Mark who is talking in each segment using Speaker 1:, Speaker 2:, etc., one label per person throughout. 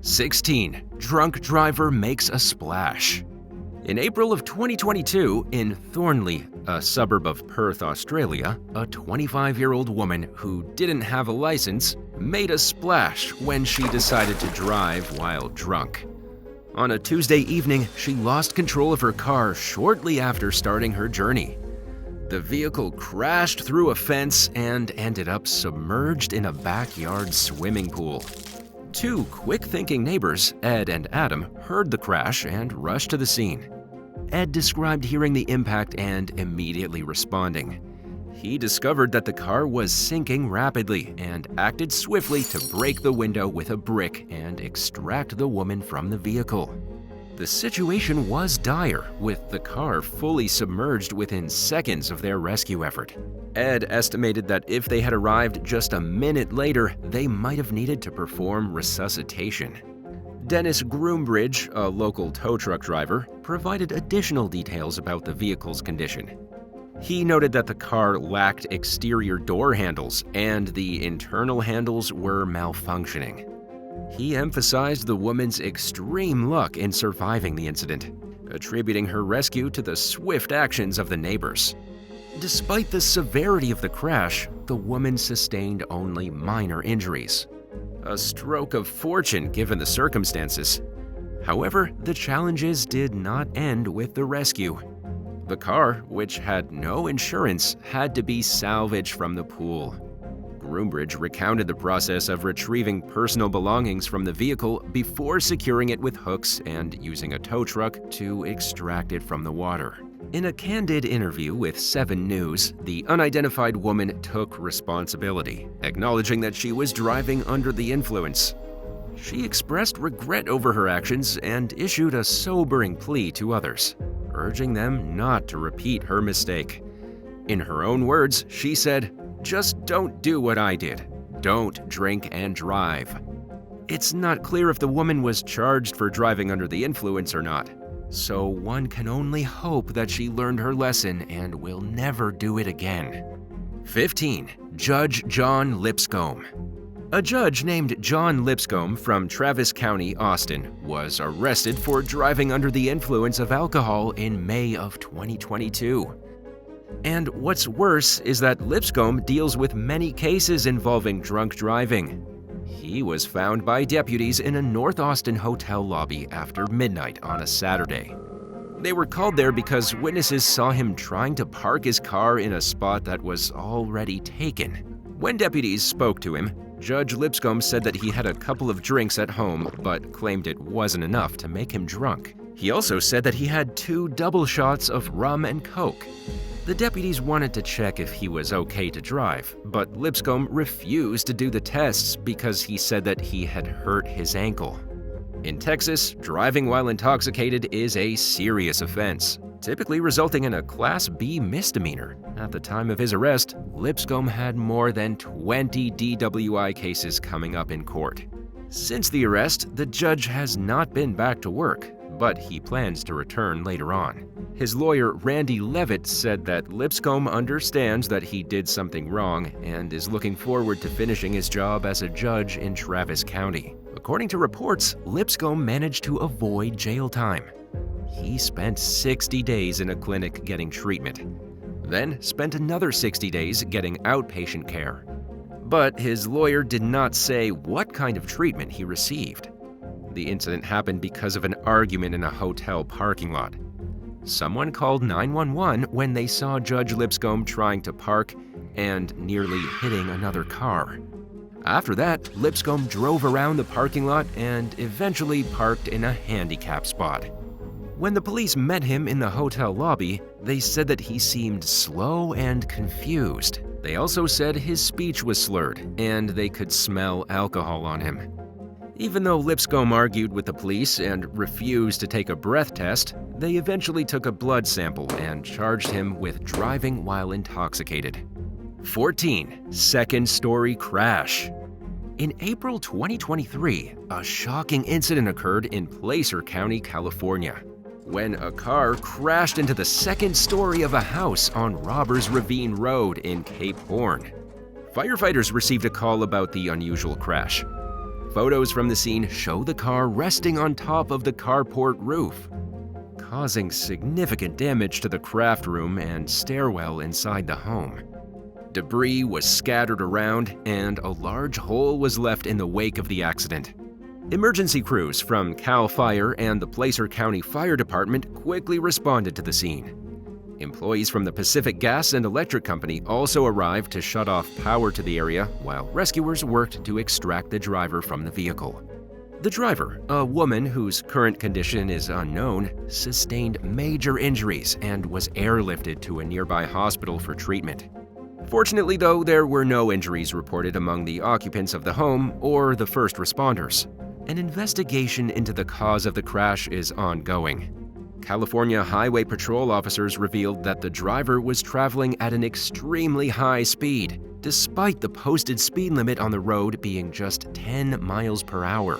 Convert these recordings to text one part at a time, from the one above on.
Speaker 1: 16. Drunk driver makes a splash. In April of 2022, in Thornley, a suburb of Perth, Australia, a 25-year-old woman who didn't have a license made a splash when she decided to drive while drunk. On a Tuesday evening, she lost control of her car shortly after starting her journey. The vehicle crashed through a fence and ended up submerged in a backyard swimming pool. Two quick-thinking neighbors, Ed and Adam, heard the crash and rushed to the scene. Ed described hearing the impact and immediately responding. He discovered that the car was sinking rapidly and acted swiftly to break the window with a brick and extract the woman from the vehicle. The situation was dire, with the car fully submerged within seconds of their rescue effort. Ed estimated that if they had arrived just a minute later, they might have needed to perform resuscitation. Dennis Groombridge, a local tow truck driver, provided additional details about the vehicle's condition. He noted that the car lacked exterior door handles and the internal handles were malfunctioning. He emphasized the woman's extreme luck in surviving the incident, attributing her rescue to the swift actions of the neighbors. Despite the severity of the crash, the woman sustained only minor injuries. A stroke of fortune given the circumstances. However, the challenges did not end with the rescue. The car, which had no insurance, had to be salvaged from the pool. Groombridge recounted the process of retrieving personal belongings from the vehicle before securing it with hooks and using a tow truck to extract it from the water. In a candid interview with 7 News, the unidentified woman took responsibility, acknowledging that she was driving under the influence. She expressed regret over her actions and issued a sobering plea to others, urging them not to repeat her mistake. In her own words, she said, "Just don't do what I did. Don't drink and drive." It's not clear if the woman was charged for driving under the influence or not, so one can only hope that she learned her lesson and will never do it again. 15. Judge John Lipscomb. A judge named John Lipscomb from Travis County, Austin, was arrested for driving under the influence of alcohol in May of 2022. And what's worse is that Lipscomb deals with many cases involving drunk driving. He was found by deputies in a North Austin hotel lobby after midnight on a Saturday. They were called there because witnesses saw him trying to park his car in a spot that was already taken. When deputies spoke to him, Judge Lipscomb said that he had a couple of drinks at home, but claimed it wasn't enough to make him drunk. He also said that he had 2 double shots of rum and coke. The deputies wanted to check if he was okay to drive, but Lipscomb refused to do the tests because he said that he had hurt his ankle. In Texas, driving while intoxicated is a serious offense, typically resulting in a Class B misdemeanor. At the time of his arrest, Lipscomb had more than 20 DWI cases coming up in court. Since the arrest, the judge has not been back to work, but he plans to return later on. His lawyer, Randy Levitt, said that Lipscomb understands that he did something wrong and is looking forward to finishing his job as a judge in Travis County. According to reports, Lipscomb managed to avoid jail time. He spent 60 days in a clinic getting treatment, then spent another 60 days getting outpatient care. But his lawyer did not say what kind of treatment he received. The incident happened because of an argument in a hotel parking lot. Someone called 911 when they saw Judge Lipscomb trying to park and nearly hitting another car. After that, Lipscomb drove around the parking lot and eventually parked in a handicap spot. When the police met him in the hotel lobby, they said that he seemed slow and confused. They also said his speech was slurred and they could smell alcohol on him. Even though Lipscomb argued with the police and refused to take a breath test, they eventually took a blood sample and charged him with driving while intoxicated. 14. Second-story crash. In April 2023, a shocking incident occurred in Placer County, California, when a car crashed into the second story of a house on Robbers Ravine Road in Cape Horn. Firefighters received a call about the unusual crash. Photos from the scene show the car resting on top of the carport roof, causing significant damage to the craft room and stairwell inside the home. Debris was scattered around, and a large hole was left in the wake of the accident. Emergency crews from Cal Fire and the Placer County Fire Department quickly responded to the scene. Employees from the Pacific Gas and Electric Company also arrived to shut off power to the area while rescuers worked to extract the driver from the vehicle. The driver, a woman whose current condition is unknown, sustained major injuries and was airlifted to a nearby hospital for treatment. Fortunately, though, there were no injuries reported among the occupants of the home or the first responders. An investigation into the cause of the crash is ongoing. California Highway Patrol officers revealed that the driver was traveling at an extremely high speed, despite the posted speed limit on the road being just 10 miles per hour,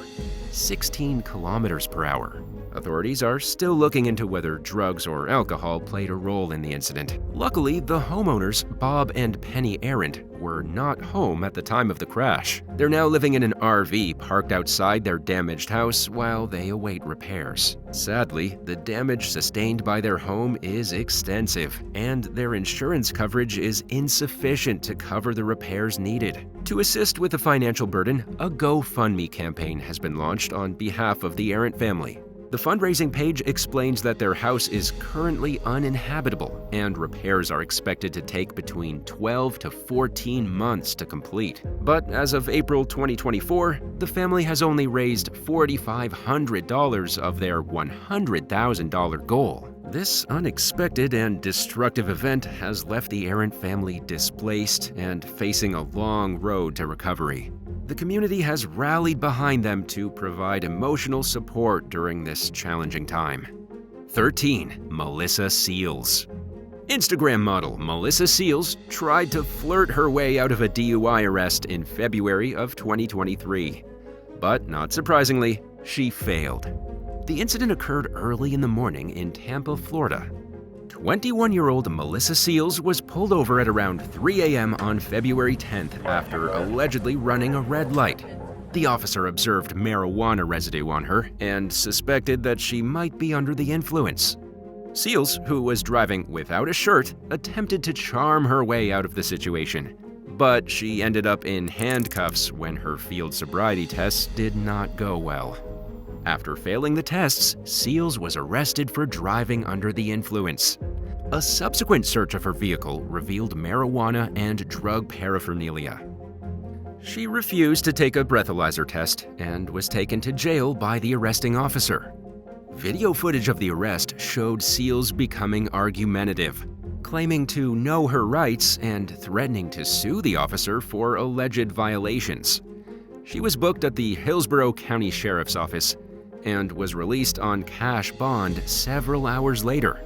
Speaker 1: 16 kilometers per hour. Authorities are still looking into whether drugs or alcohol played a role in the incident. Luckily, the homeowners, Bob and Penny Arendt, were not home at the time of the crash. They're now living in an RV parked outside their damaged house while they await repairs. Sadly, the damage sustained by their home is extensive, and their insurance coverage is insufficient to cover the repairs needed. To assist with the financial burden, a GoFundMe campaign has been launched on behalf of the Arendt family. The fundraising page explains that their house is currently uninhabitable and repairs are expected to take between 12 to 14 months to complete. But as of April 2024, the family has only raised $4,500 of their $100,000 goal. This unexpected and destructive event has left the Arendt family displaced and facing a long road to recovery. The community has rallied behind them to provide emotional support during this challenging time. 13. Melissa Seals. Instagram model Melissa Seals tried to flirt her way out of a DUI arrest in February of 2023. But not surprisingly, she failed. The incident occurred early in the morning in Tampa, Florida. 21-year-old Melissa Seals was pulled over at around 3 a.m. on February 10th after allegedly running a red light. The officer observed marijuana residue on her and suspected that she might be under the influence. Seals, who was driving without a shirt, attempted to charm her way out of the situation, but she ended up in handcuffs when her field sobriety tests did not go well. After failing the tests, Seals was arrested for driving under the influence. A subsequent search of her vehicle revealed marijuana and drug paraphernalia. She refused to take a breathalyzer test and was taken to jail by the arresting officer. Video footage of the arrest showed Seals becoming argumentative, claiming to know her rights and threatening to sue the officer for alleged violations. She was booked at the Hillsborough County Sheriff's Office and was released on cash bond several hours later.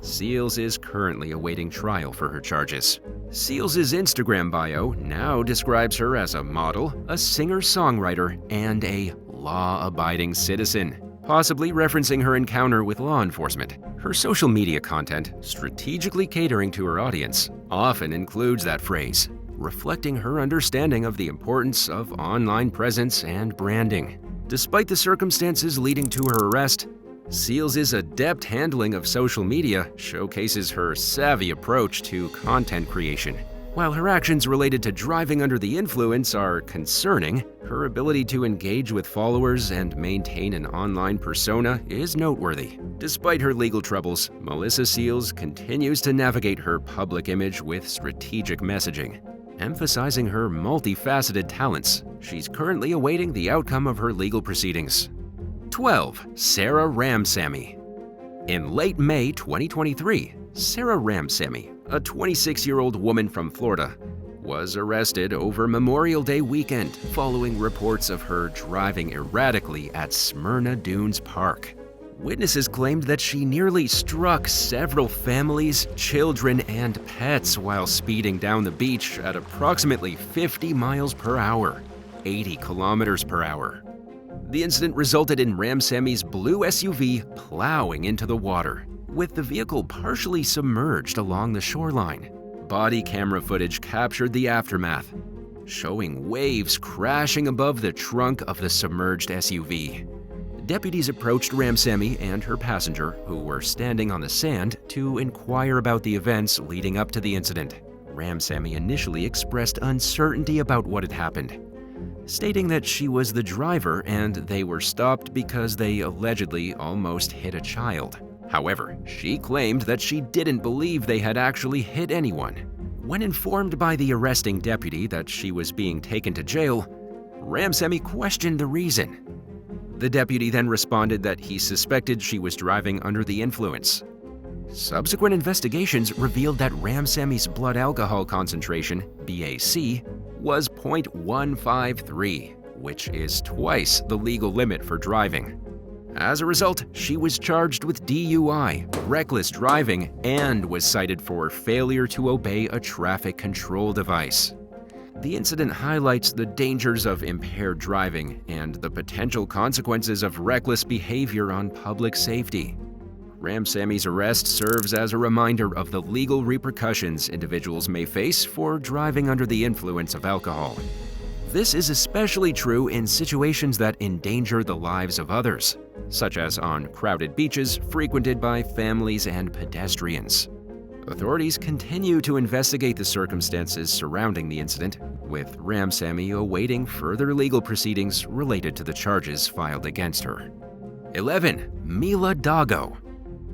Speaker 1: Seals is currently awaiting trial for her charges. Seals' Instagram bio now describes her as a model, a singer-songwriter, and a law-abiding citizen, possibly referencing her encounter with law enforcement. Her social media content, strategically catering to her audience, often includes that phrase, reflecting her understanding of the importance of online presence and branding. Despite the circumstances leading to her arrest, Seals' adept handling of social media showcases her savvy approach to content creation. While her actions related to driving under the influence are concerning, her ability to engage with followers and maintain an online persona is noteworthy. Despite her legal troubles, Melissa Seals continues to navigate her public image with strategic messaging. Emphasizing her multifaceted talents, she's currently awaiting the outcome of her legal proceedings. 12. Sarah Ramsamy. In late May 2023, Sarah Ramsamy, a 26-year-old woman from Florida, was arrested over Memorial Day weekend following reports of her driving erratically at Smyrna Dunes Park. Witnesses claimed that she nearly struck several families, children, and pets while speeding down the beach at approximately 50 miles per hour, 80 kilometers per hour. The incident resulted in Ramsamy's blue SUV plowing into the water, with the vehicle partially submerged along the shoreline. Body camera footage captured the aftermath. showing waves crashing above the trunk of the submerged SUV. Deputies approached Ramsamy and her passenger, who were standing on the sand, to inquire about the events leading up to the incident. Ramsamy initially expressed uncertainty about what had happened, stating that she was the driver and they were stopped because they allegedly almost hit a child. However, she claimed that she didn't believe they had actually hit anyone. When informed by the arresting deputy that she was being taken to jail, Ramsamy questioned the reason. The deputy then responded that he suspected she was driving under the influence. Subsequent investigations revealed that Ramsamy's blood alcohol concentration, BAC, was 0.153, which is twice the legal limit for driving. As a result, she was charged with DUI, reckless driving, and was cited for failure to obey a traffic control device. The incident highlights the dangers of impaired driving and the potential consequences of reckless behavior on public safety. Ramsamy's arrest serves as a reminder of the legal repercussions individuals may face for driving under the influence of alcohol. This is especially true in situations that endanger the lives of others, such as on crowded beaches frequented by families and pedestrians. Authorities continue to investigate the circumstances surrounding the incident, with Ramsamy awaiting further legal proceedings related to the charges filed against her. 11. Mila Dago.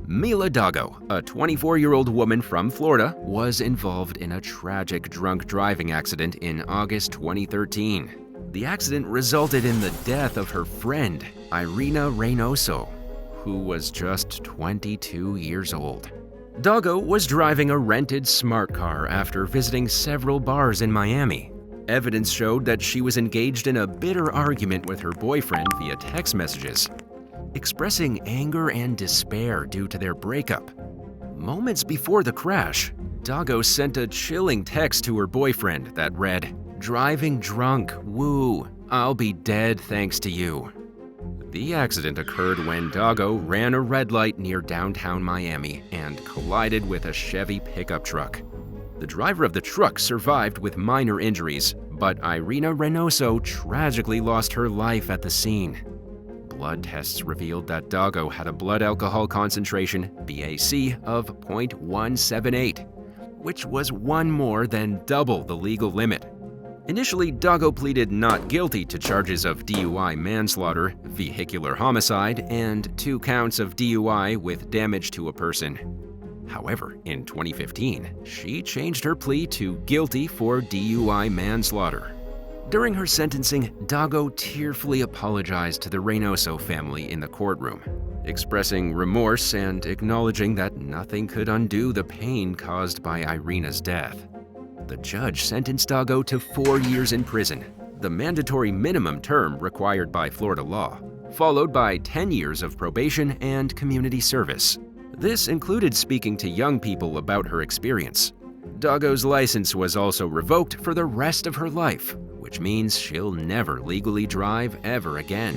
Speaker 1: Mila Dago, a 24-year-old woman from Florida, was involved in a tragic drunk driving accident in August 2013. The accident resulted in the death of her friend, Irina Reynoso, who was just 22 years old. Dago was driving a rented smart car after visiting several bars in Miami. Evidence showed that she was engaged in a bitter argument with her boyfriend via text messages, expressing anger and despair due to their breakup. Moments before the crash, Dago sent a chilling text to her boyfriend that read, "Driving drunk, woo, I'll be dead thanks to you." The accident occurred when Dago ran a red light near downtown Miami and collided with a Chevy pickup truck. The driver of the truck survived with minor injuries, but Irina Reynoso tragically lost her life at the scene. Blood tests revealed that Dago had a blood alcohol concentration, BAC, of 0.178, which was one more than double the legal limit. Initially, Dago pleaded not guilty to charges of DUI manslaughter, vehicular homicide, and 2 counts of DUI with damage to a person. However, in 2015, she changed her plea to guilty for DUI manslaughter. During her sentencing, Dago tearfully apologized to the Reynoso family in the courtroom, expressing remorse and acknowledging that nothing could undo the pain caused by Irina's death. The judge sentenced Dago to 4 years in prison, the mandatory minimum term required by Florida law, followed by 10 years of probation and community service. This included speaking to young people about her experience. Dago's license was also revoked for the rest of her life, which means she'll never legally drive ever again.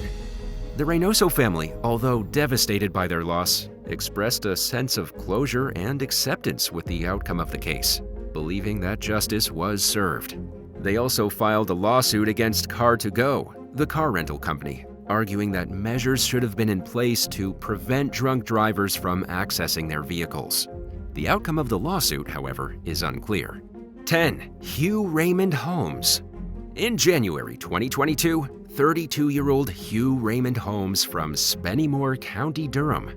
Speaker 1: The Reynoso family, although devastated by their loss, expressed a sense of closure and acceptance with the outcome of the case, believing that justice was served. They also filed a lawsuit against Car2Go, the car rental company, arguing that measures should have been in place to prevent drunk drivers from accessing their vehicles. The outcome of the lawsuit, however, is unclear. 10. Hugh Raymond Holmes. In January 2022, 32-year-old Hugh Raymond Holmes from Spennymoor, County Durham,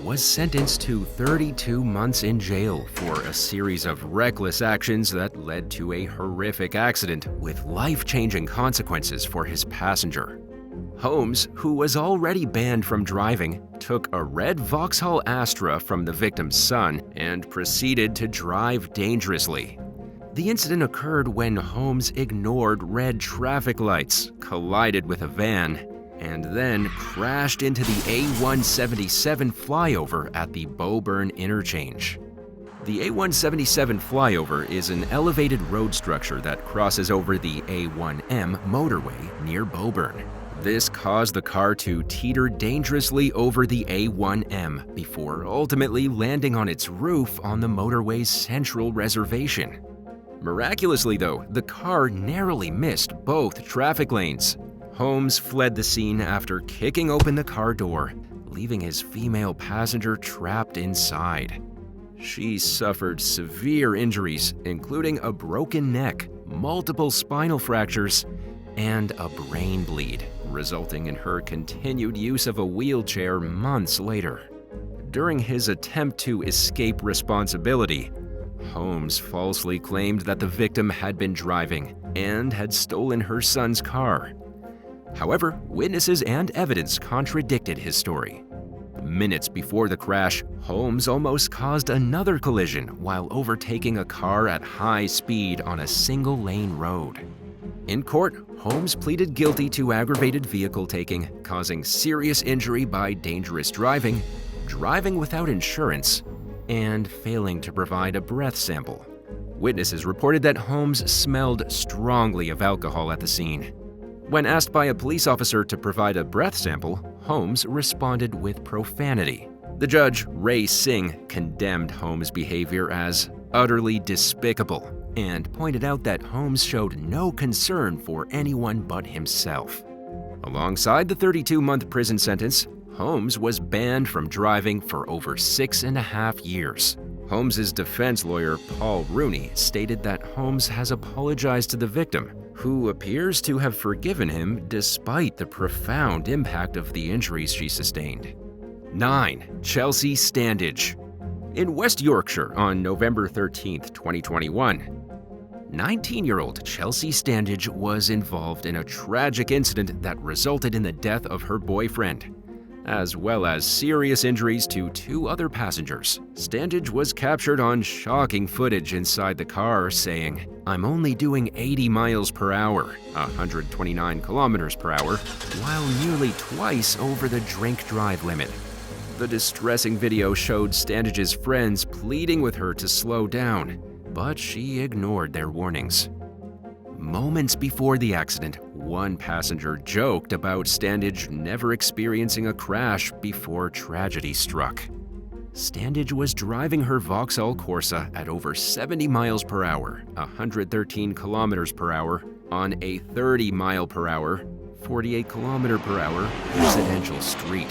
Speaker 1: was sentenced to 32 months in jail for a series of reckless actions that led to a horrific accident with life-changing consequences for his passenger. Holmes, who was already banned from driving, took a red Vauxhall Astra from the victim's son and proceeded to drive dangerously. The incident occurred when Holmes ignored red traffic lights, collided with a van, and then crashed into the A177 flyover at the Boburn interchange. The A177 flyover is an elevated road structure that crosses over the A1M motorway near Boburn. This caused the car to teeter dangerously over the A1M before ultimately landing on its roof on the motorway's central reservation. Miraculously, though, the car narrowly missed both traffic lanes. Holmes fled the scene after kicking open the car door, leaving his female passenger trapped inside. She suffered severe injuries, including a broken neck, multiple spinal fractures, and a brain bleed, resulting in her continued use of a wheelchair months later. During his attempt to escape responsibility, Holmes falsely claimed that the victim had been driving and had stolen her son's car. However, witnesses and evidence contradicted his story. Minutes before the crash, Holmes almost caused another collision while overtaking a car at high speed on a single-lane road. In court, Holmes pleaded guilty to aggravated vehicle taking, causing serious injury by dangerous driving, driving without insurance, and failing to provide a breath sample. Witnesses reported that Holmes smelled strongly of alcohol at the scene. When asked by a police officer to provide a breath sample, Holmes responded with profanity. The judge, Ray Singh, condemned Holmes' behavior as utterly despicable and pointed out that Holmes showed no concern for anyone but himself. Alongside the 32-month prison sentence, Holmes was banned from driving for over 6.5 years. Holmes' defense lawyer, Paul Rooney, stated that Holmes has apologized to the victim, who appears to have forgiven him despite the profound impact of the injuries she sustained. 9. Chelsea Standage. In West Yorkshire on November 13, 2021, 19-year-old Chelsea Standage was involved in a tragic incident that resulted in the death of her boyfriend, as well as serious injuries to 2 other passengers. Standage was captured on shocking footage inside the car saying, "I'm only doing 80 miles per hour, 129 kilometers per hour, while nearly twice over the drink-drive limit." The distressing video showed Standage's friends pleading with her to slow down, but she ignored their warnings. Moments before the accident, one passenger joked about Standage never experiencing a crash before tragedy struck. Standage was driving her Vauxhall Corsa at over 70 miles per hour, 113 kilometers per hour, on a 30 mile per hour, 48 kilometer per hour residential street,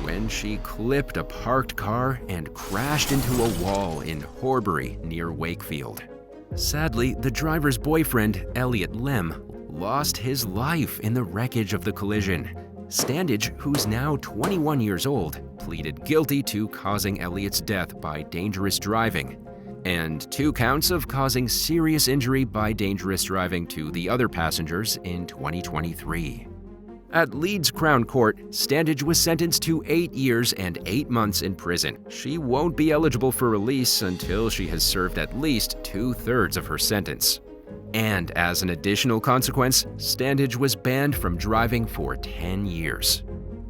Speaker 1: when she clipped a parked car and crashed into a wall in Horbury near Wakefield. Sadly, the driver's boyfriend, Elliot Lem, lost his life in the wreckage of the collision. Standage, who's now 21 years old, pleaded guilty to causing Elliot's death by dangerous driving and 2 counts of causing serious injury by dangerous driving to the other passengers in 2023. At Leeds Crown Court, Standage was sentenced to 8 years and 8 months in prison. She won't be eligible for release until she has served at least 2/3 of her sentence. And as an additional consequence, Standage was banned from driving for 10 years.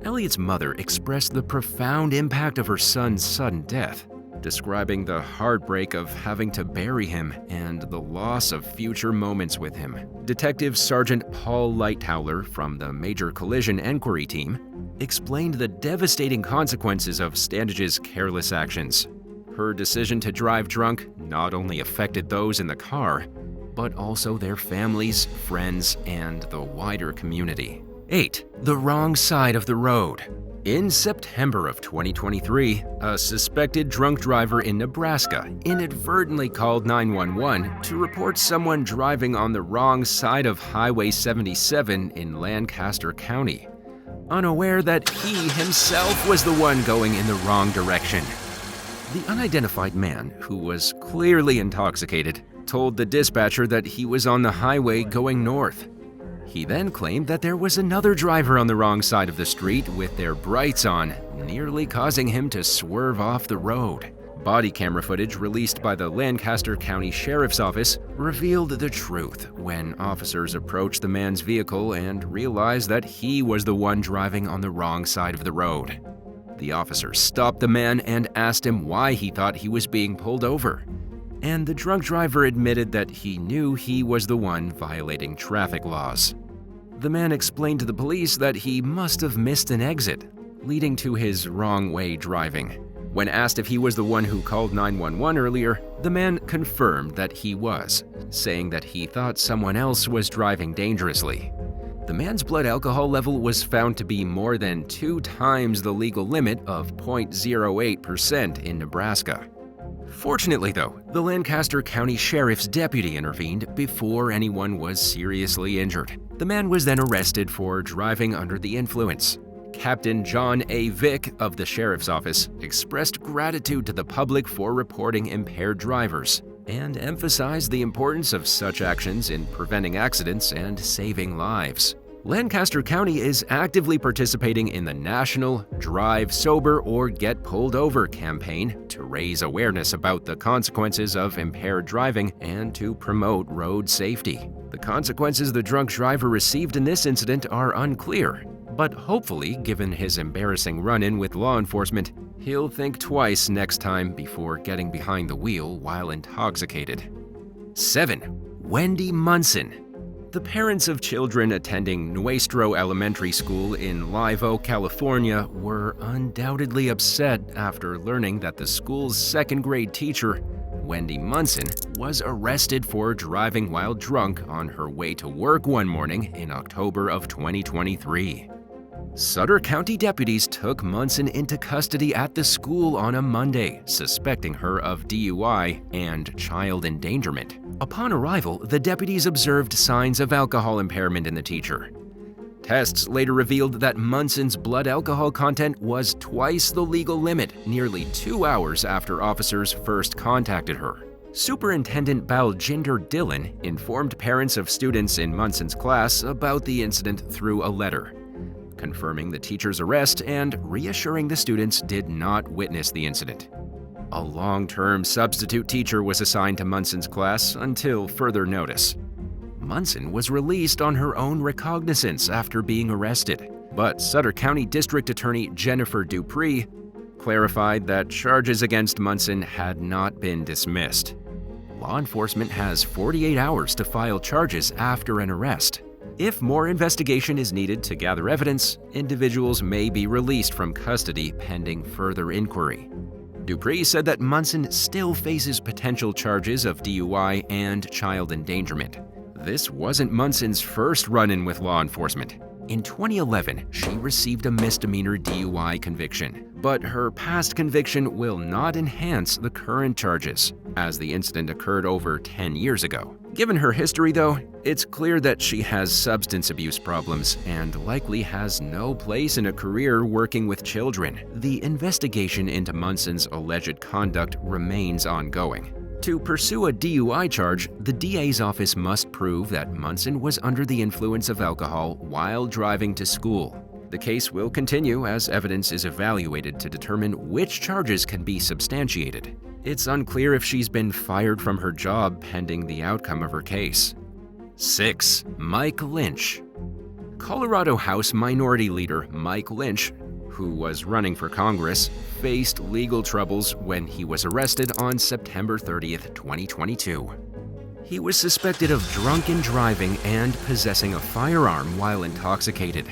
Speaker 1: Elliot's mother expressed the profound impact of her son's sudden death, describing the heartbreak of having to bury him and the loss of future moments with him. Detective Sergeant Paul Lightower from the Major Collision Enquiry Team explained the devastating consequences of Standage's careless actions. Her decision to drive drunk not only affected those in the car, but also their families, friends, and the wider community. 8. The wrong side of the road. In September of 2023, a suspected drunk driver in Nebraska inadvertently called 911 to report someone driving on the wrong side of Highway 77 in Lancaster County, unaware that he himself was the one going in the wrong direction. The unidentified man, who was clearly intoxicated, told the dispatcher that he was on the highway going north. He then claimed that there was another driver on the wrong side of the street with their brights on, nearly causing him to swerve off the road. Body camera footage released by the Lancaster County Sheriff's Office revealed the truth when officers approached the man's vehicle and realized that he was the one driving on the wrong side of the road. The officers stopped the man and asked him why he thought he was being pulled over. And the drunk driver admitted that he knew he was the one violating traffic laws. The man explained to the police that he must have missed an exit, leading to his wrong-way driving. When asked if he was the one who called 911 earlier, the man confirmed that he was, saying that he thought someone else was driving dangerously. The man's blood alcohol level was found to be more than 2 times the legal limit of 0.08% in Nebraska. Fortunately, though, the Lancaster County Sheriff's deputy intervened before anyone was seriously injured. The man was then arrested for driving under the influence. Captain John A. Vick of the Sheriff's Office expressed gratitude to the public for reporting impaired drivers and emphasized the importance of such actions in preventing accidents and saving lives. Lancaster County is actively participating in the national Drive Sober or Get Pulled Over campaign to raise awareness about the consequences of impaired driving and to promote road safety. The consequences the drunk driver received in this incident are unclear, but hopefully, given his embarrassing run-in with law enforcement, he'll think twice next time before getting behind the wheel while intoxicated. 7. Wendy Munson. The parents of children attending Nuestro Elementary School in Live Oak, California, were undoubtedly upset after learning that the school's second-grade teacher, Wendy Munson, was arrested for driving while drunk on her way to work one morning in October of 2023. Sutter County deputies took Munson into custody at the school on a Monday, suspecting her of DUI and child endangerment. Upon arrival, the deputies observed signs of alcohol impairment in the teacher. Tests later revealed that Munson's blood alcohol content was twice the legal limit, nearly 2 hours after officers first contacted her. Superintendent Baljinder Dillon informed parents of students in Munson's class about the incident through a letter, confirming the teacher's arrest and reassuring the students did not witness the incident. A long-term substitute teacher was assigned to Munson's class until further notice. Munson was released on her own recognizance after being arrested, but Sutter County District Attorney Jennifer Dupree clarified that charges against Munson had not been dismissed. Law enforcement has 48 hours to file charges after an arrest. If more investigation is needed to gather evidence, individuals may be released from custody pending further inquiry. Dupree said that Munson still faces potential charges of DUI and child endangerment. This wasn't Munson's first run-in with law enforcement. In 2011, she received a misdemeanor DUI conviction, but her past conviction will not enhance the current charges, as the incident occurred over 10 years ago. Given her history, though, it's clear that she has substance abuse problems and likely has no place in a career working with children. The investigation into Munson's alleged conduct remains ongoing. To pursue a DUI charge, the DA's office must prove that Munson was under the influence of alcohol while driving to school. The case will continue as evidence is evaluated to determine which charges can be substantiated. It's unclear if she's been fired from her job pending the outcome of her case. 6. Mike Lynch. Colorado House Minority Leader Mike Lynch, who was running for Congress, faced legal troubles when he was arrested on September 30th, 2022. He was suspected of drunken driving and possessing a firearm while intoxicated.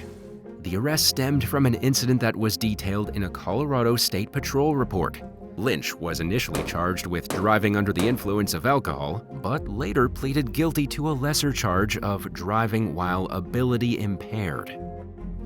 Speaker 1: The arrest stemmed from an incident that was detailed in a Colorado State Patrol report. Lynch was initially charged with driving under the influence of alcohol, but later pleaded guilty to a lesser charge of driving while ability impaired.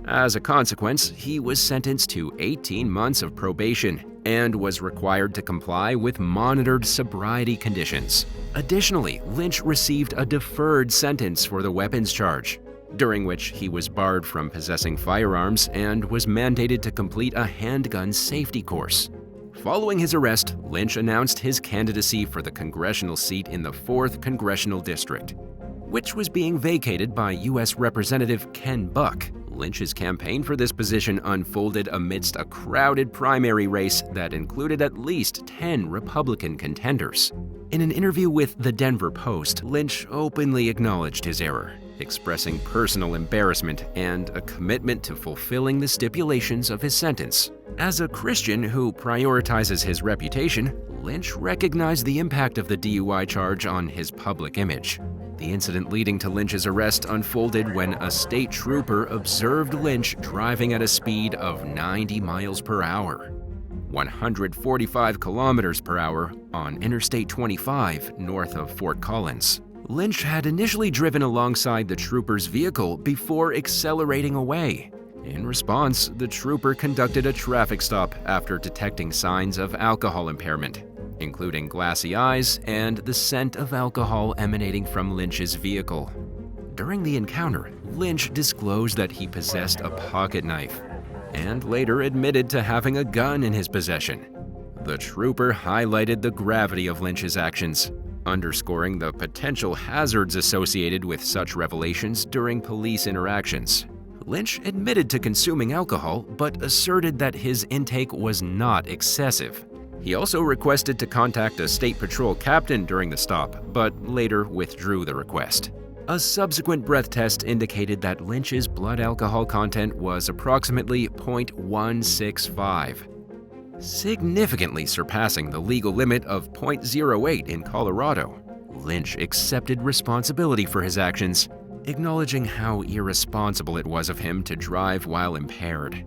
Speaker 1: As a consequence, he was sentenced to 18 months of probation and was required to comply with monitored sobriety conditions. Additionally, Lynch received a deferred sentence for the weapons charge, during which he was barred from possessing firearms and was mandated to complete a handgun safety course. Following his arrest, Lynch announced his candidacy for the congressional seat in the 4th Congressional District, which was being vacated by U.S. Representative Ken Buck. Lynch's campaign for this position unfolded amidst a crowded primary race that included at least 10 Republican contenders. In an interview with the Denver Post, Lynch openly acknowledged his error, expressing personal embarrassment and a commitment to fulfilling the stipulations of his sentence. As a Christian who prioritizes his reputation, Lynch recognized the impact of the DUI charge on his public image. The incident leading to Lynch's arrest unfolded when a state trooper observed Lynch driving at a speed of 90 miles per hour. 145 kilometers per hour on Interstate 25 north of Fort Collins. Lynch had initially driven alongside the trooper's vehicle before accelerating away. In response, the trooper conducted a traffic stop after detecting signs of alcohol impairment, including glassy eyes and the scent of alcohol emanating from Lynch's vehicle. During the encounter, Lynch disclosed that he possessed a pocket knife and later admitted to having a gun in his possession. The trooper highlighted the gravity of Lynch's actions, underscoring the potential hazards associated with such revelations during police interactions. Lynch admitted to consuming alcohol, but asserted that his intake was not excessive. He also requested to contact a state patrol captain during the stop, but later withdrew the request. A subsequent breath test indicated that Lynch's blood alcohol content was approximately 0.165, significantly surpassing the legal limit of 0.08 in Colorado. Lynch accepted responsibility for his actions, acknowledging how irresponsible it was of him to drive while impaired.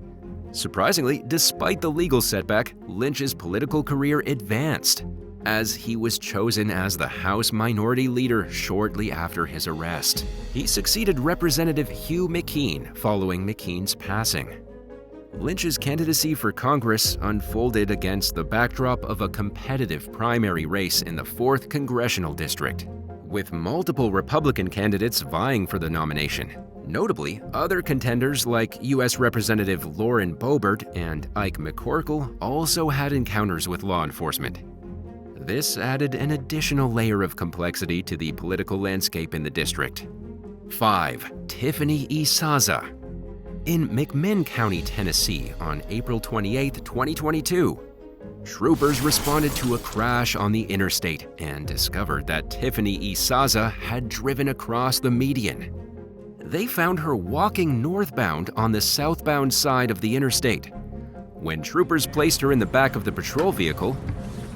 Speaker 1: Surprisingly, despite the legal setback, Lynch's political career advanced, as he was chosen as the House Minority Leader shortly after his arrest. He succeeded Representative Hugh McKean following McKean's passing. Lynch's candidacy for Congress unfolded against the backdrop of a competitive primary race in the 4th Congressional District, with multiple Republican candidates vying for the nomination. Notably, other contenders like U.S. Representative Lauren Boebert and Ike McCorkle also had encounters with law enforcement. This added an additional layer of complexity to the political landscape in the district. 5. Tiffany Isaza. In McMinn County, Tennessee, on April 28, 2022, troopers responded to a crash on the interstate and discovered that Tiffany Isaza had driven across the median. They found her walking northbound on the southbound side of the interstate. When troopers placed her in the back of the patrol vehicle,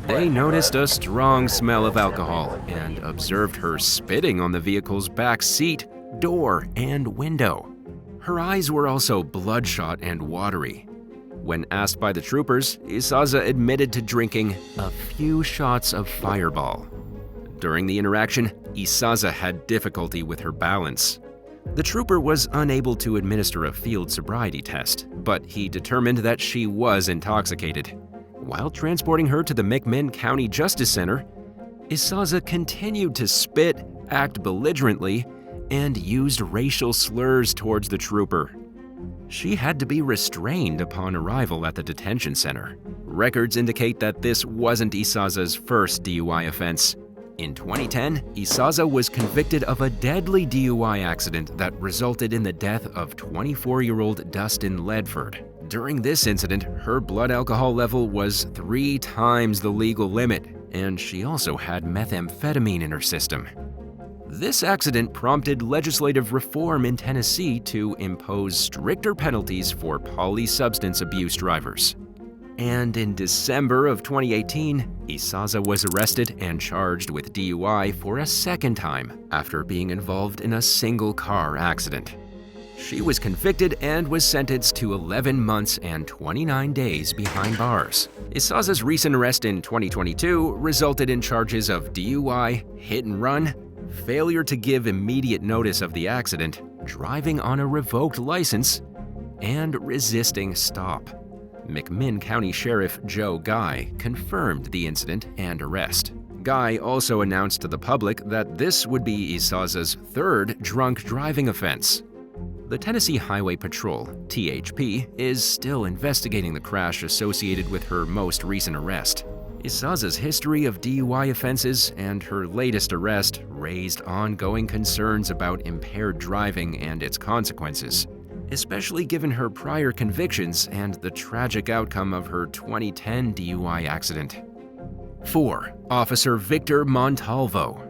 Speaker 1: they noticed a strong smell of alcohol and observed her spitting on the vehicle's back seat, door, and window. Her eyes were also bloodshot and watery. When asked by the troopers, Isaza admitted to drinking a few shots of Fireball. During the interaction, Isaza had difficulty with her balance. The trooper was unable to administer a field sobriety test, but he determined that she was intoxicated. While transporting her to the McMinn County Justice Center, Isaza continued to spit, act belligerently, and used racial slurs towards the trooper. She had to be restrained upon arrival at the detention center. Records indicate that this wasn't Isaza's first DUI offense. In 2010, Isaza was convicted of a deadly DUI accident that resulted in the death of 24-year-old Dustin Ledford. During this incident, her blood alcohol level was 3 times the legal limit, and she also had methamphetamine in her system. This accident prompted legislative reform in Tennessee to impose stricter penalties for polysubstance abuse drivers. And in December of 2018, Isaza was arrested and charged with DUI for a second time after being involved in a single-car accident. She was convicted and was sentenced to 11 months and 29 days behind bars. Isaza's recent arrest in 2022 resulted in charges of DUI, hit and run, failure to give immediate notice of the accident, driving on a revoked license, and resisting stop. McMinn County Sheriff Joe Guy confirmed the incident and arrest. Guy also announced to the public that this would be Isaza's 3rd drunk driving offense. The Tennessee Highway Patrol, THP, is still investigating the crash associated with her most recent arrest. Isaza's history of DUI offenses and her latest arrest raised ongoing concerns about impaired driving and its consequences, especially given her prior convictions and the tragic outcome of her 2010 DUI accident. 4. Officer Victor Montalvo.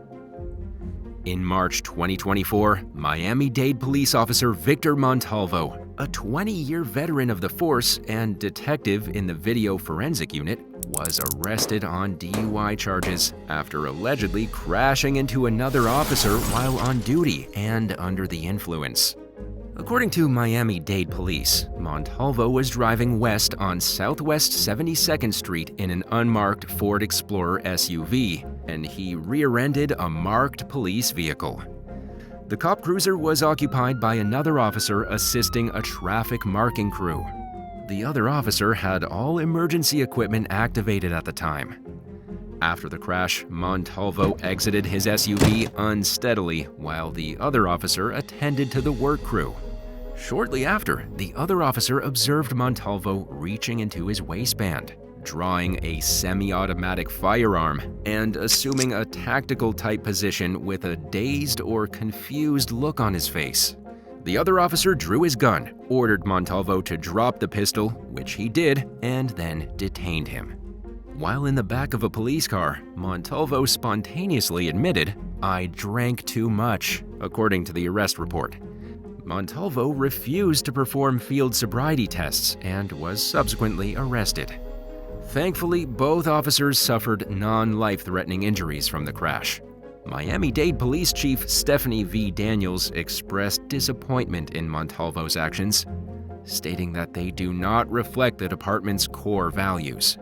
Speaker 1: In March 2024, Miami-Dade police officer Victor Montalvo, a 20-year veteran of the force and detective in the video forensic unit, was arrested on DUI charges after allegedly crashing into another officer while on duty and under the influence. According to Miami-Dade police, Montalvo was driving west on Southwest 72nd Street in an unmarked Ford Explorer SUV, and he rear-ended a marked police vehicle. The cop cruiser was occupied by another officer assisting a traffic marking crew. The other officer had all emergency equipment activated at the time. After the crash, Montalvo exited his SUV unsteadily while the other officer attended to the work crew. Shortly after, the other officer observed Montalvo reaching into his waistband, drawing a semi-automatic firearm, and assuming a tactical-type position with a dazed or confused look on his face. The other officer drew his gun, ordered Montalvo to drop the pistol, which he did, and then detained him. While in the back of a police car, Montalvo spontaneously admitted, "I drank too much," according to the arrest report. Montalvo refused to perform field sobriety tests and was subsequently arrested. Thankfully, both officers suffered non-life-threatening injuries from the crash. Miami-Dade Police Chief Stephanie V. Daniels expressed disappointment in Montalvo's actions, stating that they do not reflect the department's core values.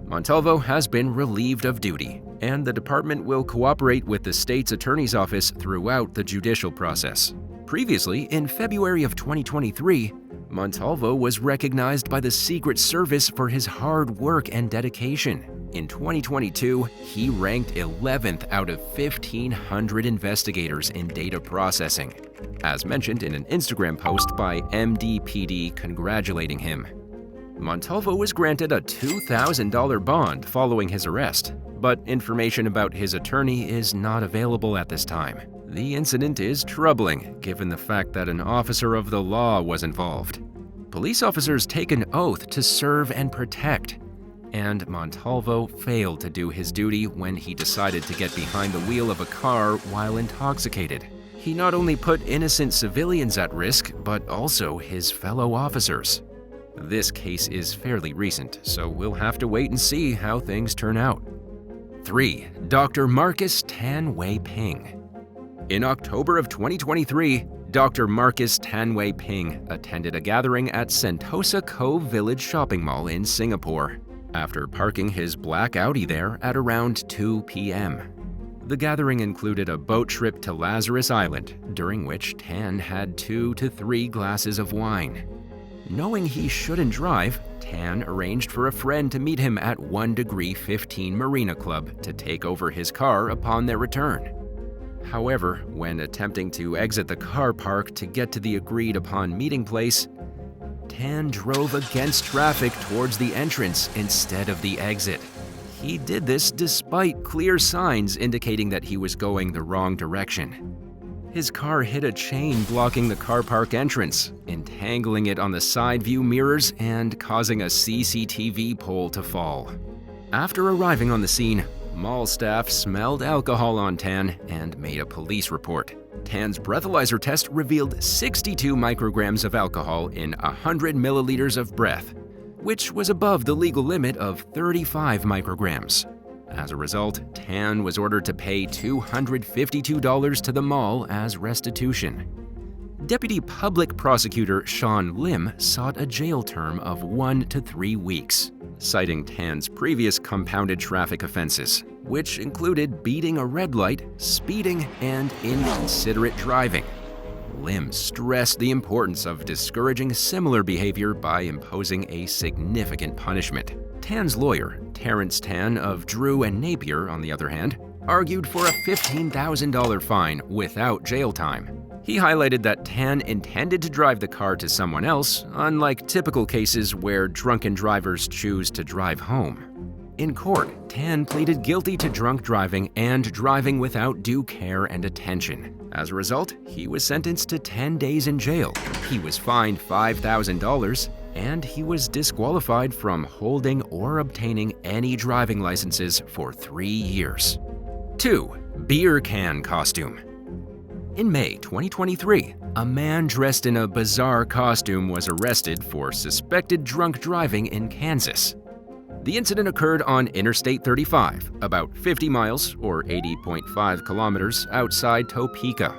Speaker 1: Montalvo has been relieved of duty, and the department will cooperate with the state's attorney's office throughout the judicial process. Previously, in February of 2023, Montalvo was recognized by the Secret Service for his hard work and dedication. In 2022, he ranked 11th out of 1,500 investigators in data processing, as mentioned in an Instagram post by MDPD congratulating him. Montalvo was granted a $2,000 bond following his arrest, but information about his attorney is not available at this time. The incident is troubling, given the fact that an officer of the law was involved. Police officers take an oath to serve and protect, and Montalvo failed to do his duty when he decided to get behind the wheel of a car while intoxicated. He not only put innocent civilians at risk, but also his fellow officers. This case is fairly recent, so we'll have to wait and see how things turn out. 3. Dr. Marcus Tan Wei Ping. In October of 2023, Dr. Marcus Tan Wei Ping attended a gathering at Sentosa Cove Village Shopping Mall in Singapore, after parking his black Audi there at around 2 p.m. The gathering included a boat trip to Lazarus Island, during which Tan had 2 to 3 glasses of wine. Knowing he shouldn't drive, Tan arranged for a friend to meet him at 1 Degree 15 Marina Club to take over his car upon their return. However, when attempting to exit the car park to get to the agreed-upon meeting place, Tan drove against traffic towards the entrance instead of the exit. He did this despite clear signs indicating that he was going the wrong direction. His car hit a chain blocking the car park entrance, entangling it on the side view mirrors and causing a CCTV pole to fall. After arriving on the scene, mall staff smelled alcohol on Tan and made a police report. Tan's breathalyzer test revealed 62 micrograms of alcohol in 100 milliliters of breath, which was above the legal limit of 35 micrograms. As a result, Tan was ordered to pay $252 to the mall as restitution. Deputy Public Prosecutor Sean Lim sought a jail term of 1 to 3 weeks, citing Tan's previous compounded traffic offenses, which included beating a red light, speeding, and inconsiderate driving. Lim stressed the importance of discouraging similar behavior by imposing a significant punishment. Tan's lawyer, Terrence Tan of Drew and Napier, on the other hand, argued for a $15,000 fine without jail time. He highlighted that Tan intended to drive the car to someone else, unlike typical cases where drunken drivers choose to drive home. In court, Tan pleaded guilty to drunk driving and driving without due care and attention. As a result, he was sentenced to 10 days in jail. He was fined $5,000, and he was disqualified from holding or obtaining any driving licenses for 3 years. 2. Beer can costume. In May 2023, a man dressed in a bizarre costume was arrested for suspected drunk driving in Kansas. The incident occurred on Interstate 35, about 50 miles or 80.5 kilometers outside Topeka.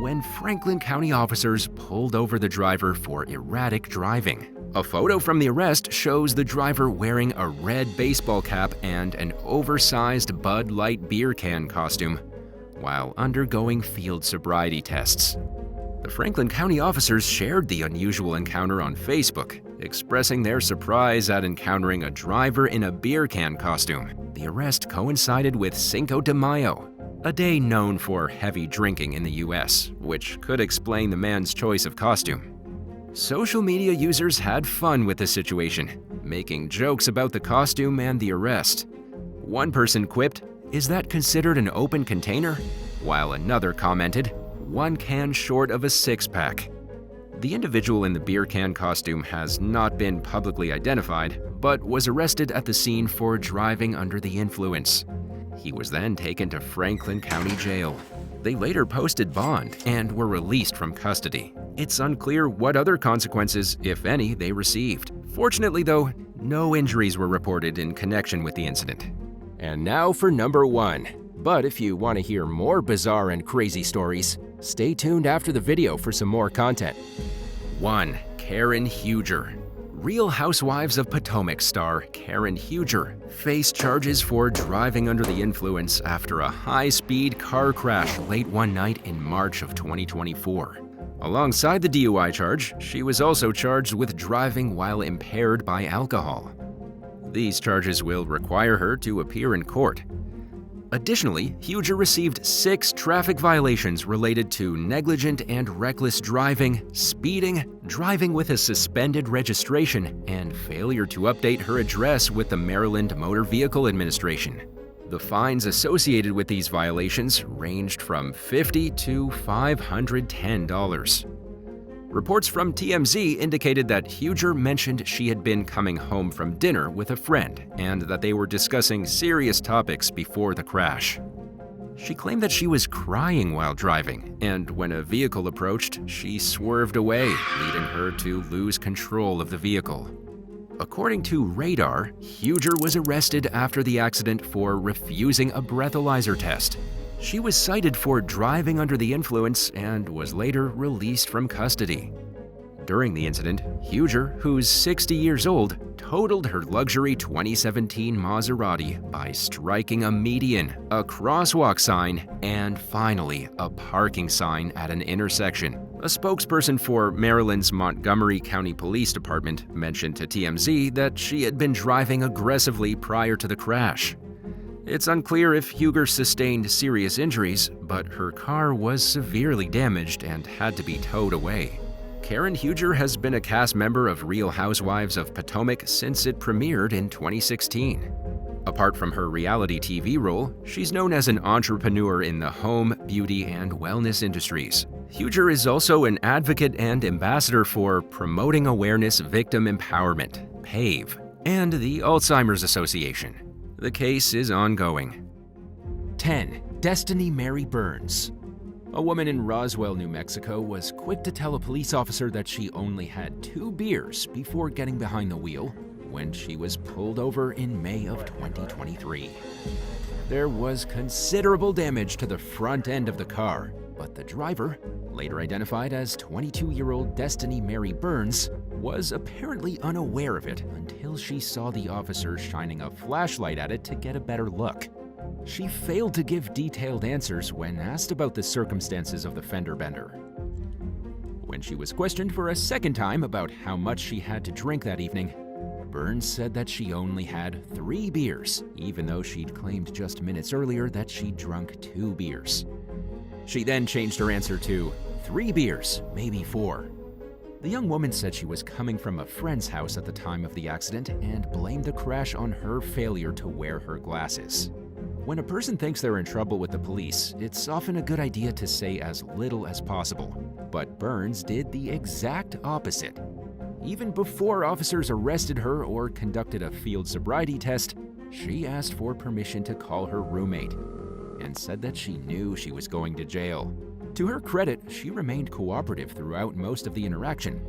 Speaker 1: when Franklin County officers pulled over the driver for erratic driving. A photo from the arrest shows the driver wearing a red baseball cap and an oversized Bud Light beer can costume while undergoing field sobriety tests. The Franklin County officers shared the unusual encounter on Facebook, expressing their surprise at encountering a driver in a beer can costume. The arrest coincided with Cinco de Mayo, a day known for heavy drinking in the US, which could explain the man's choice of costume. Social media users had fun with the situation, making jokes about the costume and the arrest. One person quipped, "Is that considered an open container?" While another commented, "One can short of a six-pack." The individual in the beer can costume has not been publicly identified, but was arrested at the scene for driving under the influence. He was then taken to Franklin County Jail. They later posted bond and were released from custody. It's unclear what other consequences, if any, they received. Fortunately, though, no injuries were reported in connection with the incident. And now for number 1. But if you want to hear more bizarre and crazy stories, stay tuned after the video for some more content. 1. Karen Huger. Real Housewives of Potomac star Karen Huger faced charges for driving under the influence after a high-speed car crash late one night in March of 2024. Alongside the DUI charge, she was also charged with driving while impaired by alcohol. These charges will require her to appear in court. Additionally, Huger received 6 traffic violations related to negligent and reckless driving, speeding, driving with a suspended registration, and failure to update her address with the Maryland Motor Vehicle Administration. The fines associated with these violations ranged from $50 to $510. Reports from TMZ indicated that Huger mentioned she had been coming home from dinner with a friend and that they were discussing serious topics before the crash. She claimed that she was crying while driving, and when a vehicle approached, she swerved away, leading her to lose control of the vehicle. According to Radar, Huger was arrested after the accident for refusing a breathalyzer test. She was cited for driving under the influence and was later released from custody. During the incident, Huger, who's 60 years old, totaled her luxury 2017 Maserati by striking a median, a crosswalk sign, and finally, a parking sign at an intersection. A spokesperson for Maryland's Montgomery County Police Department mentioned to TMZ that she had been driving aggressively prior to the crash. It's unclear if Huger sustained serious injuries, but her car was severely damaged and had to be towed away. Karen Huger has been a cast member of Real Housewives of Potomac since it premiered in 2016. Apart from her reality TV role, she's known as an entrepreneur in the home, beauty, and wellness industries. Huger is also an advocate and ambassador for Promoting Awareness Victim Empowerment, PAVE, and the Alzheimer's Association. The case is ongoing. 10. Destiny Mary Burns. A woman in Roswell, New Mexico was quick to tell a police officer that she only had 2 beers before getting behind the wheel when she was pulled over in May of 2023. There was considerable damage to the front end of the car, but the driver, later identified as 22-year-old Destiny Mary Burns, was apparently unaware of it until she saw the officer shining a flashlight at it to get a better look. She failed to give detailed answers when asked about the circumstances of the fender bender. When she was questioned for a second time about how much she had to drink that evening, Burns said that she only had 3 beers, even though she'd claimed just minutes earlier that she'd drunk 2 beers. She then changed her answer to 3 beers, maybe 4. The young woman said she was coming from a friend's house at the time of the accident and blamed the crash on her failure to wear her glasses. When a person thinks they're in trouble with the police, it's often a good idea to say as little as possible. But Burns did the exact opposite. Even before officers arrested her or conducted a field sobriety test, she asked for permission to call her roommate and said that she knew she was going to jail. To her credit, she remained cooperative throughout most of the interaction.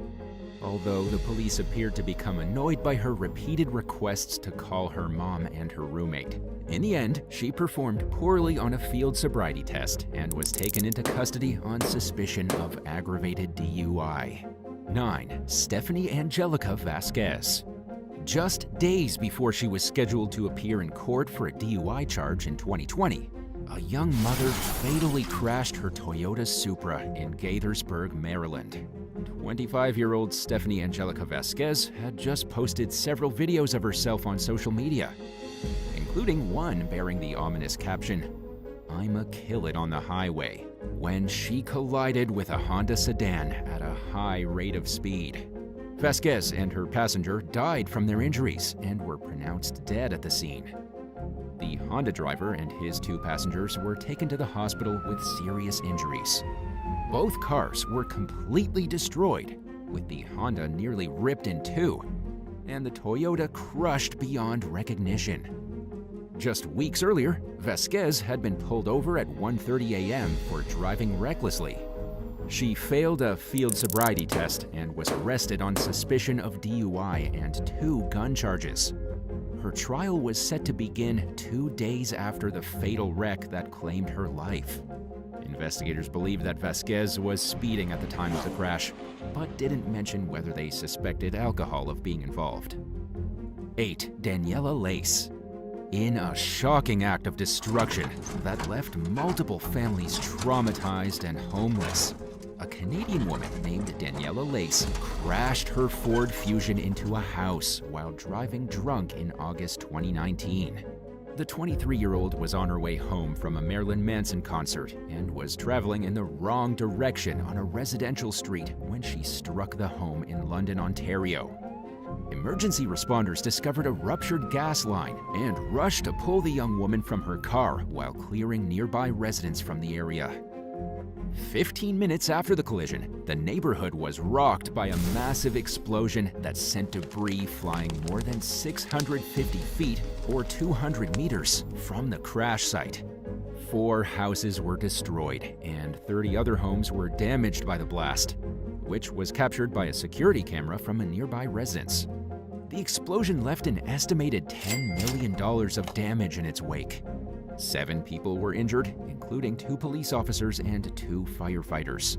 Speaker 1: although the police appeared to become annoyed by her repeated requests to call her mom and her roommate. In the end, she performed poorly on a field sobriety test and was taken into custody on suspicion of aggravated DUI. 9. Stephanie Angelica Vasquez. Just days before she was scheduled to appear in court for a DUI charge in 2020, a young mother fatally crashed her Toyota Supra in Gaithersburg, Maryland. 25-year-old Stephanie Angelica Vasquez had just posted several videos of herself on social media, including one bearing the ominous caption, "I'ma kill it on the highway," when she collided with a Honda sedan at a high rate of speed. Vasquez and her passenger died from their injuries and were pronounced dead at the scene. The Honda driver and his 2 passengers were taken to the hospital with serious injuries. Both cars were completely destroyed, with the Honda nearly ripped in 2, and the Toyota crushed beyond recognition. Just weeks earlier, Vasquez had been pulled over at 1:30 a.m. for driving recklessly. She failed a field sobriety test and was arrested on suspicion of DUI and 2 gun charges. Her trial was set to begin 2 days after the fatal wreck that claimed her life. Investigators believe that Vasquez was speeding at the time of the crash, but didn't mention whether they suspected alcohol of being involved. 8. Daniela Lace. In a shocking act of destruction that left multiple families traumatized and homeless, a Canadian woman named Daniela Lace crashed her Ford Fusion into a house while driving drunk in August 2019. The 23-year-old was on her way home from a Marilyn Manson concert and was traveling in the wrong direction on a residential street when she struck the home in London, Ontario. Emergency responders discovered a ruptured gas line and rushed to pull the young woman from her car while clearing nearby residents from the area. 15 minutes after the collision, the neighborhood was rocked by a massive explosion that sent debris flying more than 650 feet or 200 meters from the crash site. 4 houses were destroyed and 30 other homes were damaged by the blast, which was captured by a security camera from a nearby residence. The explosion left an estimated $10 million of damage in its wake. 7 people were injured, including 2 police officers and 2 firefighters.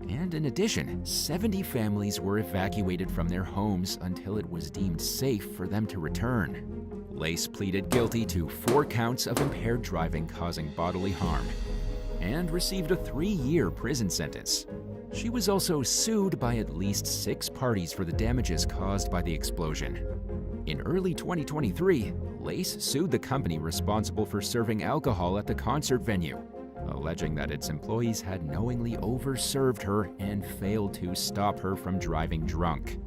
Speaker 1: And in addition, 70 families were evacuated from their homes until it was deemed safe for them to return. Lace pleaded guilty to 4 counts of impaired driving causing bodily harm and received a 3-year prison sentence. She was also sued by at least 6 parties for the damages caused by the explosion. In early 2023, Lace sued the company responsible for serving alcohol at the concert venue, alleging that its employees had knowingly overserved her and failed to stop her from driving drunk.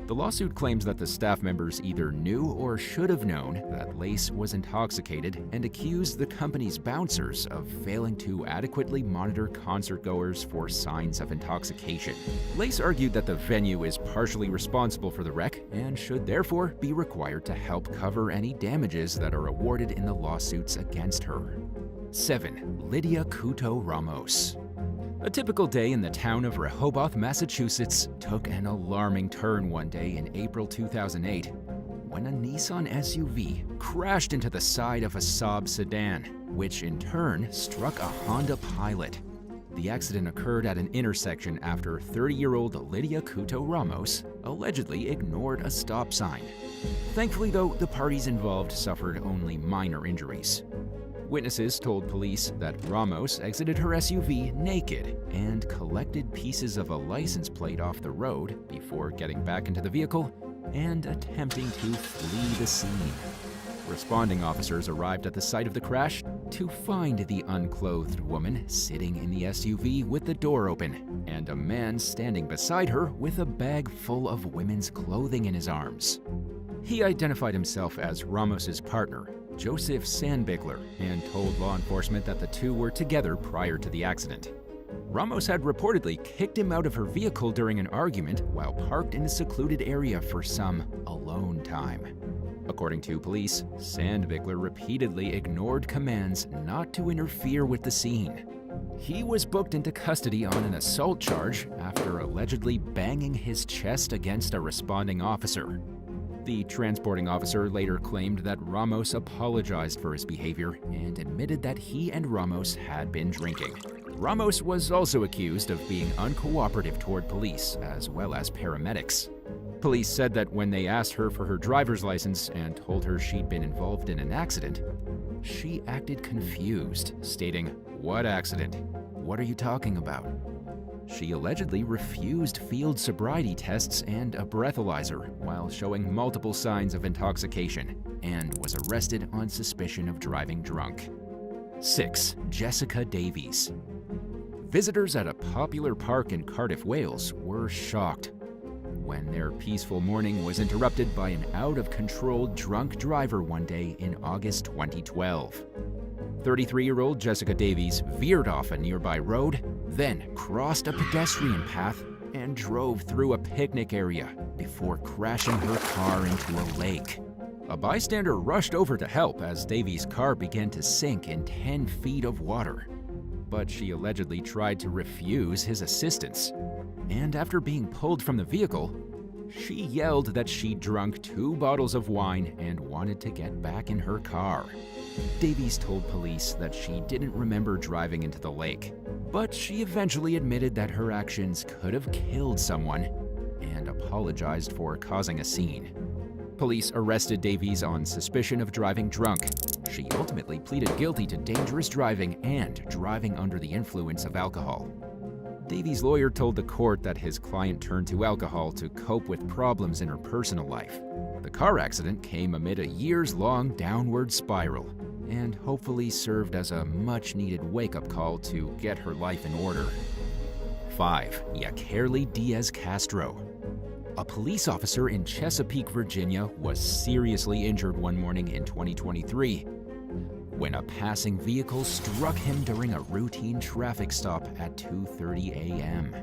Speaker 1: The lawsuit claims that the staff members either knew or should have known that Lace was intoxicated and accused the company's bouncers of failing to adequately monitor concertgoers for signs of intoxication. Lace argued that the venue is partially responsible for the wreck and should therefore be required to help cover any damages that are awarded in the lawsuits against her. 7. Lydia Couto Ramos. A typical day in the town of Rehoboth, Massachusetts, took an alarming turn one day in April 2008 when a Nissan SUV crashed into the side of a Saab sedan, which in turn struck a Honda Pilot. The accident occurred at an intersection after 30-year-old Lydia Couto Ramos allegedly ignored a stop sign. Thankfully, though, the parties involved suffered only minor injuries. Witnesses told police that Ramos exited her SUV naked and collected pieces of a license plate off the road before getting back into the vehicle and attempting to flee the scene. Responding officers arrived at the site of the crash to find the unclothed woman sitting in the SUV with the door open and a man standing beside her with a bag full of women's clothing in his arms. He identified himself as Ramos's partner, Joseph Sandbigler, and told law enforcement that the two were together prior to the accident. Ramos had reportedly kicked him out of her vehicle during an argument while parked in a secluded area for some alone time. According to police, Sandbigler repeatedly ignored commands not to interfere with the scene. He was booked into custody on an assault charge after allegedly banging his chest against a responding officer. The transporting officer later claimed that Ramos apologized for his behavior and admitted that he and Ramos had been drinking. Ramos was also accused of being uncooperative toward police as well as paramedics. Police said that when they asked her for her driver's license and told her she'd been involved in an accident, she acted confused, stating, "What accident? What are you talking about?" She allegedly refused field sobriety tests and a breathalyzer while showing multiple signs of intoxication and was arrested on suspicion of driving drunk. 6. Jessica Davies. Visitors at a popular park in Cardiff, Wales were shocked when their peaceful morning was interrupted by an out-of-control drunk driver one day in August 2012. 33-year-old Jessica Davies veered off a nearby road, then crossed a pedestrian path and drove through a picnic area before crashing her car into a lake. A bystander rushed over to help as Davies' car began to sink in 10 feet of water. But she allegedly tried to refuse his assistance. And after being pulled from the vehicle, she yelled that she'd drunk 2 bottles of wine and wanted to get back in her car. Davies told police that she didn't remember driving into the lake, but she eventually admitted that her actions could have killed someone and apologized for causing a scene. Police arrested Davies on suspicion of driving drunk. She ultimately pleaded guilty to dangerous driving and driving under the influence of alcohol. Davies' lawyer told the court that his client turned to alcohol to cope with problems in her personal life. The car accident came amid a years-long downward spiral and hopefully served as a much-needed wake-up call to get her life in order. 5. Yakerli Diaz-Castro. A police officer in Chesapeake, Virginia, was seriously injured one morning in 2023 when a passing vehicle struck him during a routine traffic stop at 2:30 a.m.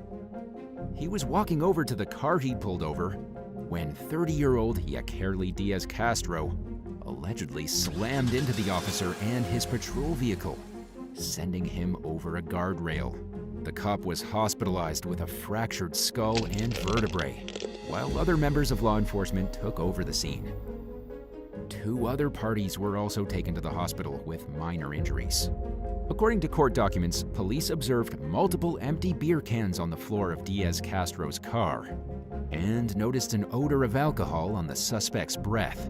Speaker 1: He was walking over to the car he'd pulled over when 30-year-old Yakerli Diaz-Castro allegedly slammed into the officer and his patrol vehicle, sending him over a guardrail. The cop was hospitalized with a fractured skull and vertebrae, while other members of law enforcement took over the scene. 2 other parties were also taken to the hospital with minor injuries. According to court documents, police observed multiple empty beer cans on the floor of Diaz-Castro's car and noticed an odor of alcohol on the suspect's breath.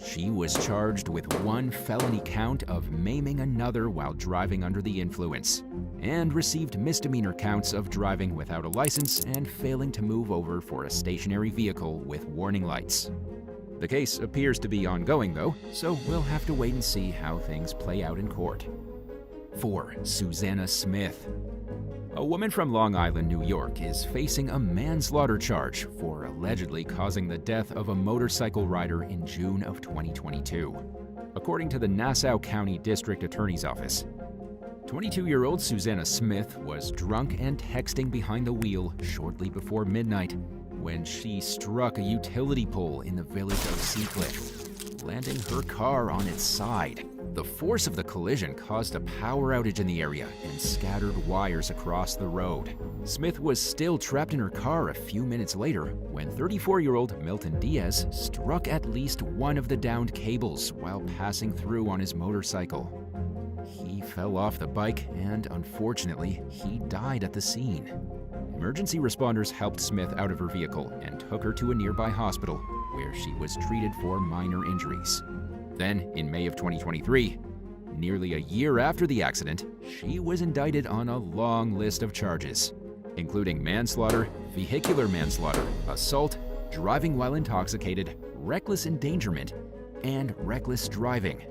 Speaker 1: She was charged with 1 felony count of maiming another while driving under the influence and received misdemeanor counts of driving without a license and failing to move over for a stationary vehicle with warning lights. The case appears to be ongoing, though, so we'll have to wait and see how things play out in court. 4. Susanna Smith. A woman from Long Island, New York, is facing a manslaughter charge for allegedly causing the death of a motorcycle rider in June of 2022, according to the Nassau County District Attorney's Office. 22-year-old Susanna Smith was drunk and texting behind the wheel shortly before midnight when she struck a utility pole in the village of Seacliff, landing her car on its side. The force of the collision caused a power outage in the area and scattered wires across the road. Smith was still trapped in her car a few minutes later when 34-year-old Milton Diaz struck at least one of the downed cables while passing through on his motorcycle. He fell off the bike and, unfortunately, he died at the scene. Emergency responders helped Smith out of her vehicle and took her to a nearby hospital where she was treated for minor injuries. Then, in May of 2023, nearly a year after the accident, she was indicted on a long list of charges, including manslaughter, vehicular manslaughter, assault, driving while intoxicated, reckless endangerment, and reckless driving.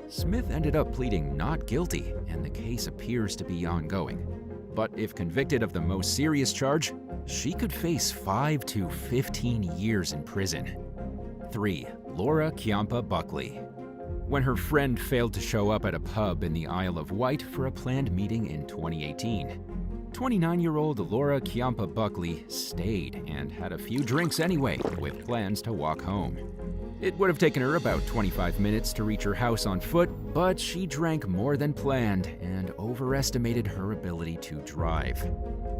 Speaker 1: Smith ended up pleading not guilty, and the case appears to be ongoing. But if convicted of the most serious charge, she could face 5 to 15 years in prison. 3. Laura Chiampa Buckley. When her friend failed to show up at a pub in the Isle of Wight for a planned meeting in 2018, 29-year-old Laura Chiampa Buckley stayed and had a few drinks anyway, with plans to walk home. It would have taken her about 25 minutes to reach her house on foot, but she drank more than planned and overestimated her ability to drive.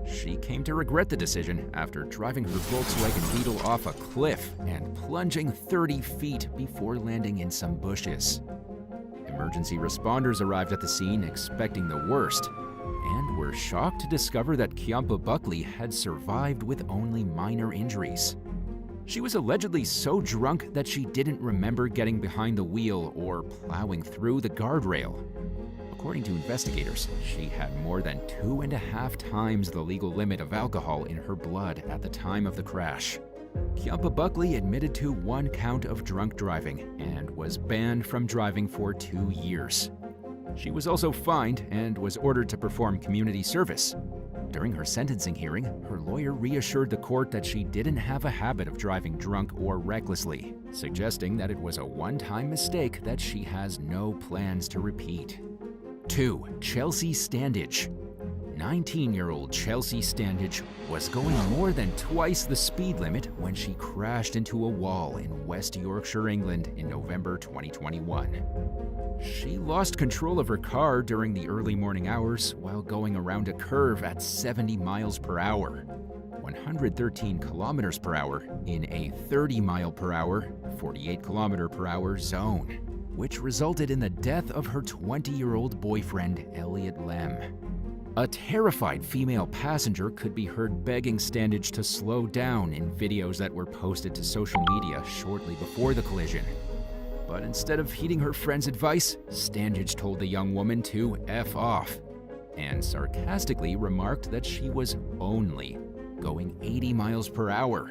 Speaker 1: She came to regret the decision after driving her Volkswagen Beetle off a cliff and plunging 30 feet before landing in some bushes. Emergency responders arrived at the scene expecting the worst and were shocked to discover that Kiampa Buckley had survived with only minor injuries. She was allegedly so drunk that she didn't remember getting behind the wheel or plowing through the guardrail. According to investigators, she had more than 2.5 times the legal limit of alcohol in her blood at the time of the crash. Kiampa Buckley admitted to 1 count of drunk driving and was banned from driving for 2 years. She was also fined and was ordered to perform community service. During her sentencing hearing, her lawyer reassured the court that she didn't have a habit of driving drunk or recklessly, suggesting that it was a one-time mistake that she has no plans to repeat. 2. Chelsea Standage. 19-year-old Chelsea Standage was going more than twice the speed limit when she crashed into a wall in West Yorkshire, England in November 2021. She lost control of her car during the early morning hours while going around a curve at 70 miles per hour, 113 kilometers per hour in a 30 mile per hour, 48 kilometer per hour zone, which resulted in the death of her 20-year-old boyfriend, Elliot Lem. A terrified female passenger could be heard begging Standage to slow down in videos that were posted to social media shortly before the collision. But instead of heeding her friend's advice, Standage told the young woman to F off and sarcastically remarked that she was only going 80 miles per hour,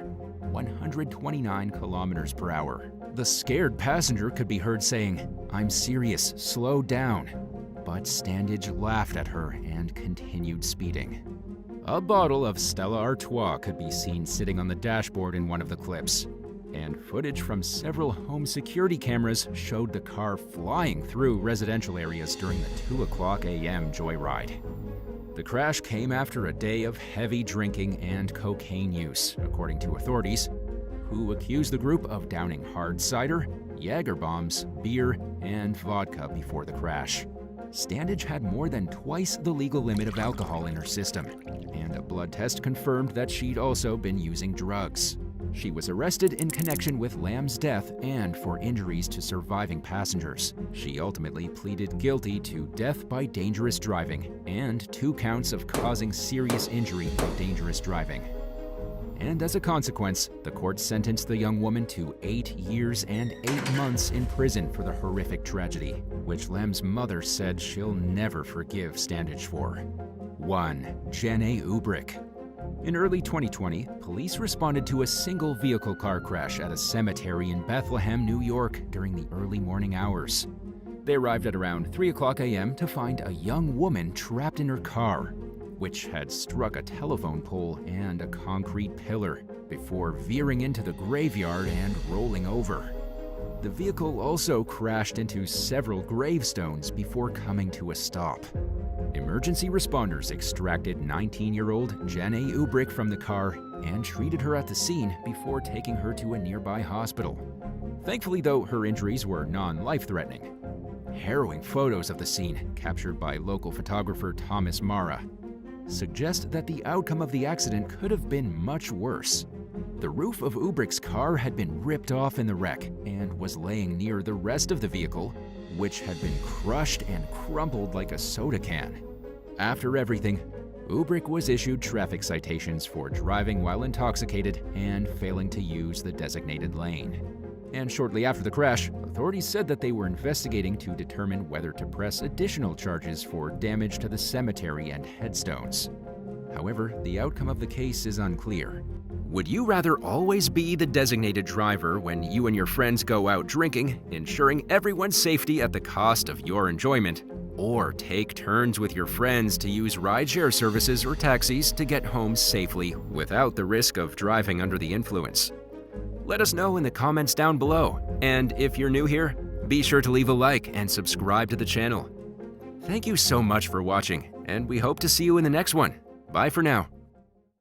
Speaker 1: 129 kilometers per hour. The scared passenger could be heard saying, "I'm serious, slow down." But Standage laughed at her and continued speeding. A bottle of Stella Artois could be seen sitting on the dashboard in one of the clips, and footage from several home security cameras showed the car flying through residential areas during the 2:00 a.m. joyride. The crash came after a day of heavy drinking and cocaine use, according to authorities, who accused the group of downing hard cider, Jaeger bombs, beer, and vodka before the crash. Standage had more than twice the legal limit of alcohol in her system, and a blood test confirmed that she'd also been using drugs. She was arrested in connection with Lam's death and for injuries to surviving passengers. She ultimately pleaded guilty to death by dangerous driving and 2 counts of causing serious injury by dangerous driving. And as a consequence, the court sentenced the young woman to 8 years and 8 months in prison for the horrific tragedy, which Lem's mother said she'll never forgive Standage for. 1. Jenna Ubrick. In early 2020, police responded to a single vehicle car crash at a cemetery in Bethlehem, New York during the early morning hours. They arrived at around 3:00 a.m. to find a young woman trapped in her car, which had struck a telephone pole and a concrete pillar before veering into the graveyard and rolling over. The vehicle also crashed into several gravestones before coming to a stop. Emergency responders extracted 19-year-old Jenna Ubrick from the car and treated her at the scene before taking her to a nearby hospital. Thankfully, though, her injuries were non-life-threatening. Harrowing photos of the scene, captured by local photographer Thomas Mara, suggest that the outcome of the accident could have been much worse. The roof of Ubrick's car had been ripped off in the wreck and was laying near the rest of the vehicle, which had been crushed and crumpled like a soda can. After everything, Ubrick was issued traffic citations for driving while intoxicated and failing to use the designated lane. And shortly after the crash, authorities said that they were investigating to determine whether to press additional charges for damage to the cemetery and headstones. However, the outcome of the case is unclear. Would you rather always be the designated driver when you and your friends go out drinking, ensuring everyone's safety at the cost of your enjoyment, or take turns with your friends to use rideshare services or taxis to get home safely without the risk of driving under the influence? Let us know in the comments down below, and if you're new here, be sure to leave a like and subscribe to the channel. Thank you so much for watching, and we hope to see you in the next one. Bye for now.